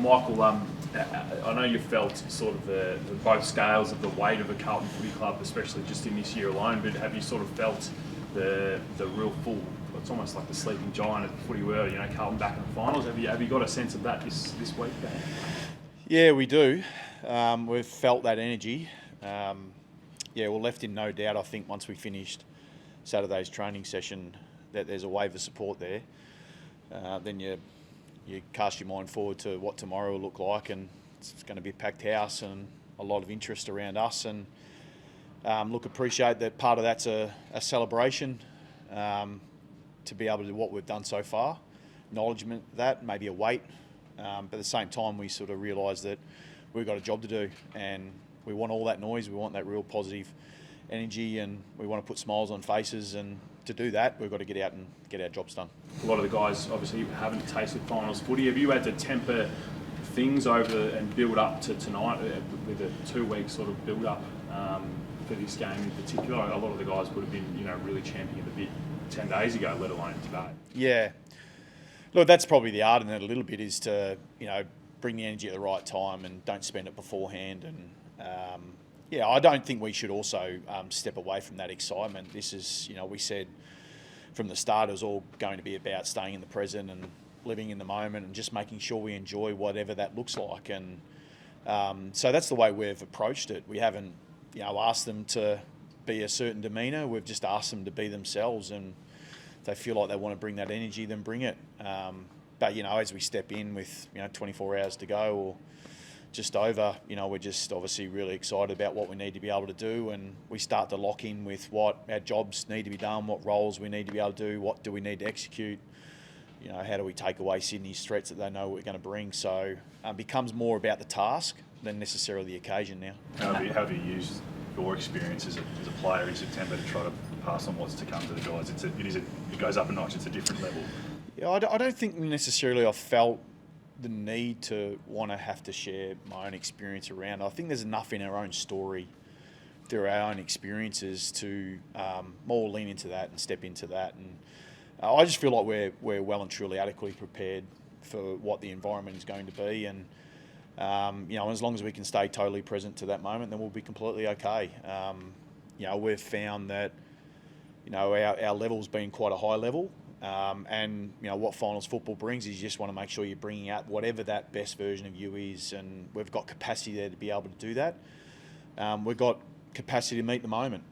Michael, I know you felt sort of the both scales of the weight of a Carlton Footy Club, especially just in this year alone, but have you sort of felt the real full, it's almost like the sleeping giant at the footy world, Carlton back in the finals? Have you got a sense of that this week? Yeah, we do. We've felt that energy. We're left in no doubt, I think, once we finished Saturday's training session, that there's a wave of support there. Then you cast your mind forward to what tomorrow will look like, and it's going to be a packed house and a lot of interest around us. And appreciate that part of that's a celebration to be able to do what we've done so far. Acknowledgement of that, maybe a weight. But at the same time, we sort of realise that we've got a job to do, and we want all that noise, we want that real positive energy, and we want to put smiles on faces, and to do that, we've got to get out and get our jobs done. A lot of the guys obviously haven't tasted finals footy. Have you had to temper things over and build up to tonight with a 2-week sort of build up for this game in particular? A lot of the guys would have been, really championing the bit 10 days ago, let alone today. Yeah. Look, that's probably the art in it a little bit, is to, bring the energy at the right time and don't spend it beforehand. And I don't think we should also step away from that excitement. This is, we said from the start it was all going to be about staying in the present and living in the moment and just making sure we enjoy whatever that looks like. And so that's the way we've approached it. We haven't, asked them to be a certain demeanour. We've just asked them to be themselves, and if they feel like they want to bring that energy, then bring it. But, as we step in with, 24 hours to go or just over, we're just obviously really excited about what we need to be able to do, and we start to lock in with what our jobs need to be done, what roles we need to be able to do, what do we need to execute, how do we take away Sydney's threats that they know we're going to bring. So it becomes more about the task than necessarily the occasion now. How have you used your experience as a player in September to try to pass on what's to come to the guys? It goes up a notch, it's a different level. Yeah, I don't think necessarily I've felt the need to want to have to share my own experience around. I think there's enough in our own story through our own experiences to more lean into that and step into that. And I just feel like we're well and truly adequately prepared for what the environment is going to be. And as long as we can stay totally present to that moment, then we'll be completely okay. We've found that our level's been quite a high level. And what finals football brings is you just want to make sure you're bringing out whatever that best version of you is, and we've got capacity there to be able to do that. We've got capacity to meet the moment,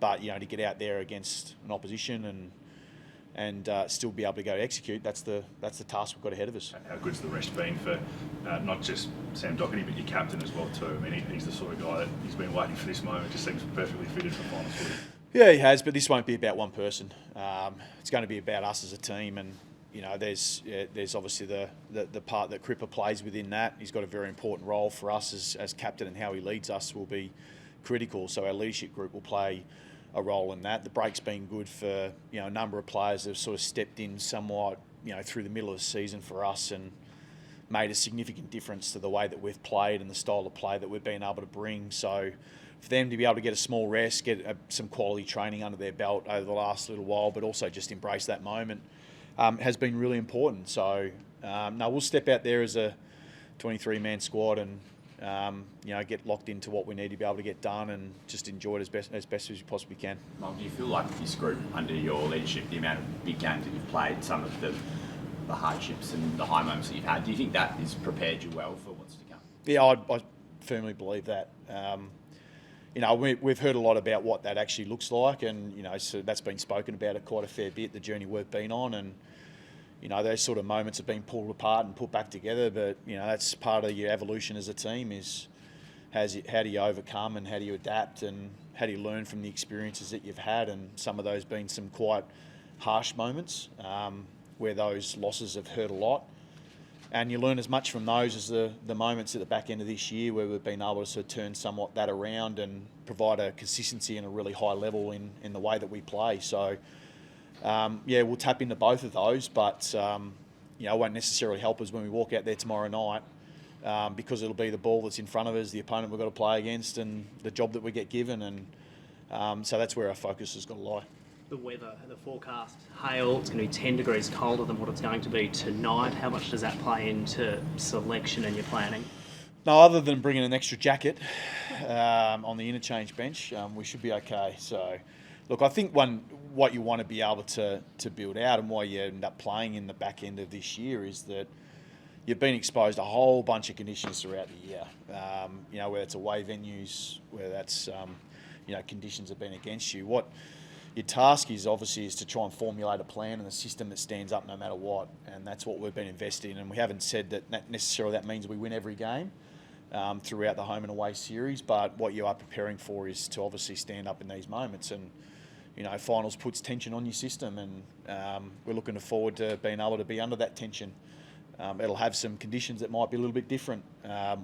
but to get out there against an opposition and still be able to go execute, that's the task we've got ahead of us. How good's the rest been for not just Sam Docherty, but your captain as well too? I mean, he's the sort of guy that he's been waiting for this moment. Just seems perfectly fitted for finals footy. Yeah, he has, but this won't be about one person. It's going to be about us as a team, and there's obviously the part that Cripper plays within that. He's got a very important role for us as captain, and how he leads us will be critical. So our leadership group will play a role in that. The break's been good for a number of players that have sort of stepped in somewhat through the middle of the season for us and made a significant difference to the way that we've played and the style of play that we've been able to bring. So for them to be able to get a small rest, get some quality training under their belt over the last little while, but also just embrace that moment, has been really important. So, we'll step out there as a 23-man squad and, get locked into what we need to be able to get done and just enjoy it as best as we possibly can. Mark, do you feel like this group, under your leadership, the amount of big games that you've played, some of the hardships and the high moments that you've had, do you think that has prepared you well for what's to come? Yeah, I firmly believe that. We've heard a lot about what that actually looks like, and so that's been spoken about quite a fair bit, the journey we've been on, and those sort of moments have been pulled apart and put back together. But that's part of your evolution as a team, is how do you overcome and how do you adapt and how do you learn from the experiences that you've had, and some of those been some quite harsh moments where those losses have hurt a lot. And you learn as much from those as the moments at the back end of this year where we've been able to sort of turn somewhat that around and provide a consistency and a really high level in the way that we play. So, we'll tap into both of those, but, it won't necessarily help us when we walk out there tomorrow night because it'll be the ball that's in front of us, the opponent we've got to play against, and the job that we get given. And so that's where our focus has got to lie. the weather, the forecast, hail, it's going to be 10 degrees colder than what it's going to be tonight. How much does that play into selection and your planning? No, other than bringing an extra jacket on the interchange bench, we should be okay. So, look, I think what you want to be able to build out and why you end up playing in the back end of this year is that you've been exposed to a whole bunch of conditions throughout the year. Whether it's away venues, whether that's conditions have been against you. What your task is obviously is to try and formulate a plan and a system that stands up no matter what, and that's what we've been investing in. And we haven't said that necessarily that means we win every game throughout the home and away series, but what you are preparing for is to obviously stand up in these moments. And finals puts tension on your system, and we're looking forward to being able to be under that tension. It'll have some conditions that might be a little bit different.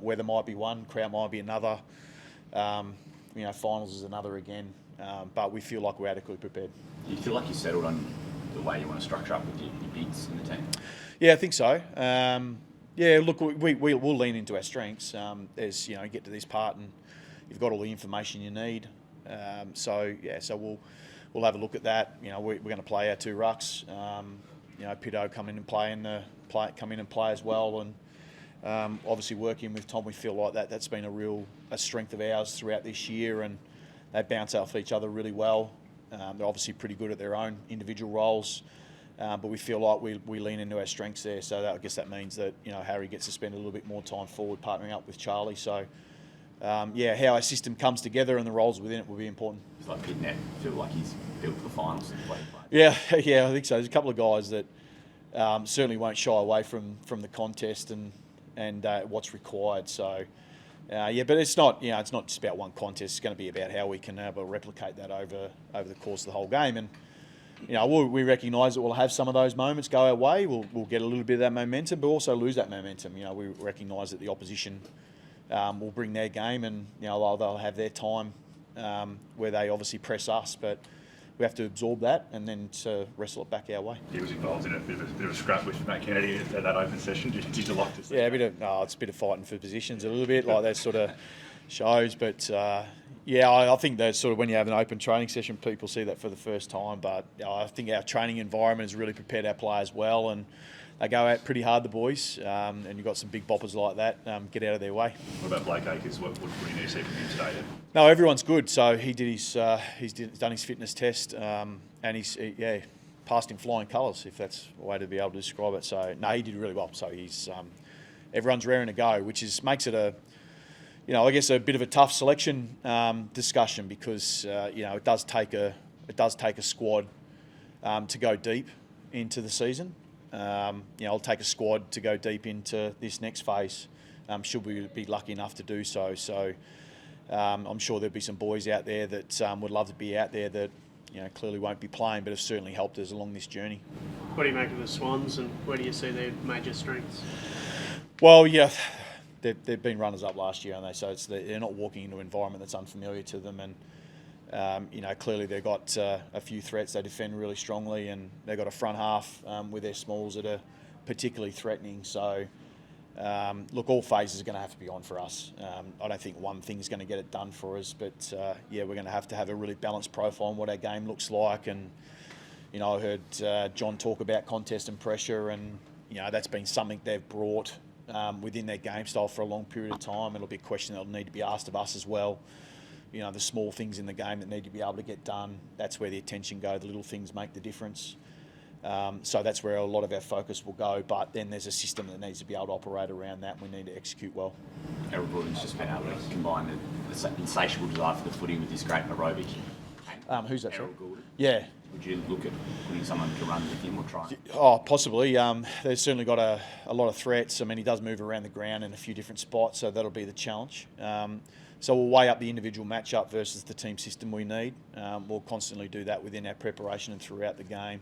Weather might be one, crowd might be another. Finals is another again. But we feel like we're adequately prepared. Do you feel like you settled on the way you want to structure up with your bigs in the team? Yeah, I think so. Look, we'll lean into our strengths. As get to this part and you've got all the information you need. So we'll have a look at that. We're going to play our two rucks. Pito come in and play as well, and obviously working with Tom, we feel like that's been a strength of ours throughout this year, and they bounce off each other really well. They're obviously pretty good at their own individual roles, but we feel like we lean into our strengths there. So I guess that means that Harry gets to spend a little bit more time forward, partnering up with Charlie. So how our system comes together and the roles within it will be important. It's like Pitnet feel like he's built for the finals and played. Yeah, I think so. There's a couple of guys that certainly won't shy away from the contest and what's required. So. But it's not just about one contest. It's going to be about how we can replicate that over the course of the whole game. And we recognise that we'll have some of those moments go our way. We'll get a little bit of that momentum, but also lose that momentum. We recognise that the opposition will bring their game, and they'll have their time where they obviously press us, but we have to absorb that and then to wrestle it back our way. He was involved in a bit of a scrap with Matt Kennedy at that open session. Did you like to see? Yeah, it's a bit of fighting for positions, a little bit like that sort of shows. But I think that sort of when you have an open training session, people see that for the first time. But I think our training environment has really prepared our players well, and they go out pretty hard, the boys. And you've got some big boppers like that. Get out of their way. What about Blake Acres? What do you need to see from him today? No, everyone's good. So he did he's done his fitness test, and he's passed in flying colours, if that's a way to be able to describe it. So no, he did really well. So he's everyone's raring to go, which makes it I guess a bit of a tough selection discussion because it does take a squad to go deep into the season. It'll take a squad to go deep into this next phase. Should we be lucky enough to do so? So I'm sure there'll be some boys out there that would love to be out there that clearly won't be playing, but have certainly helped us along this journey. What do you make of the Swans, and where do you see their major strengths? Well, they've been runners up last year, aren't they? So they're not walking into an environment that's unfamiliar to them, and clearly they've got a few threats. They defend really strongly, and they've got a front half with their smalls that are particularly threatening. So, all phases are going to have to be on for us. I don't think one thing is going to get it done for us, but we're going to have a really balanced profile on what our game looks like. And I heard John talk about contest and pressure, and that's been something they've brought within their game style for a long period of time. It'll be a question that'll need to be asked of us as well. The small things in the game that need to be able to get done, that's where the attention goes. The little things make the difference. So that's where a lot of our focus will go. But then there's a system that needs to be able to operate around that, and we need to execute well. Errol Gordon's just been able to combine the insatiable desire for the footy with this great aerobic. Who's that? Errol Gordon. Yeah. Would you look at putting someone to run with him or try? Oh, possibly. There's certainly got a lot of threats. I mean, he does move around the ground in a few different spots, so that'll be the challenge. So we'll weigh up the individual matchup versus the team system we need. We'll constantly do that within our preparation and throughout the game.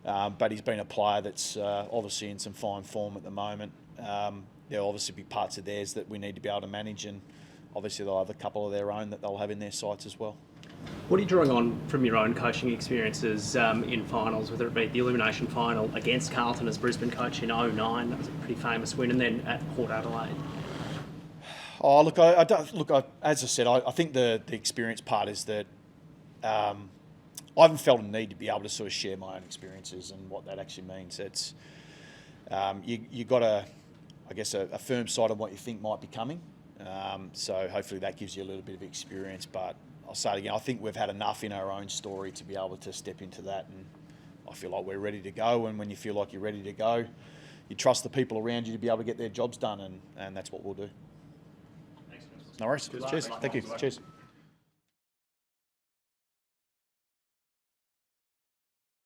But he's been a player that's obviously in some fine form at the moment. There'll obviously be parts of theirs that we need to be able to manage, and obviously they'll have a couple of their own that they'll have in their sights as well. What are you drawing on from your own coaching experiences in finals, whether it be the elimination final against Carlton as Brisbane coach in 2009, that was a pretty famous win, and then at Port Adelaide? Oh, look, as I said, I think the experience part is that I haven't felt a need to be able to sort of share my own experiences and what that actually means. It's you got a firm sight on what you think might be coming. So hopefully that gives you a little bit of experience. But I'll say it again, I think we've had enough in our own story to be able to step into that, and I feel like we're ready to go. And when you feel like you're ready to go, you trust the people around you to be able to get their jobs done, and that's what we'll do. Thanks, Chris. No worries. Good luck. Cheers. Good luck. Thank you. Good luck. Cheers.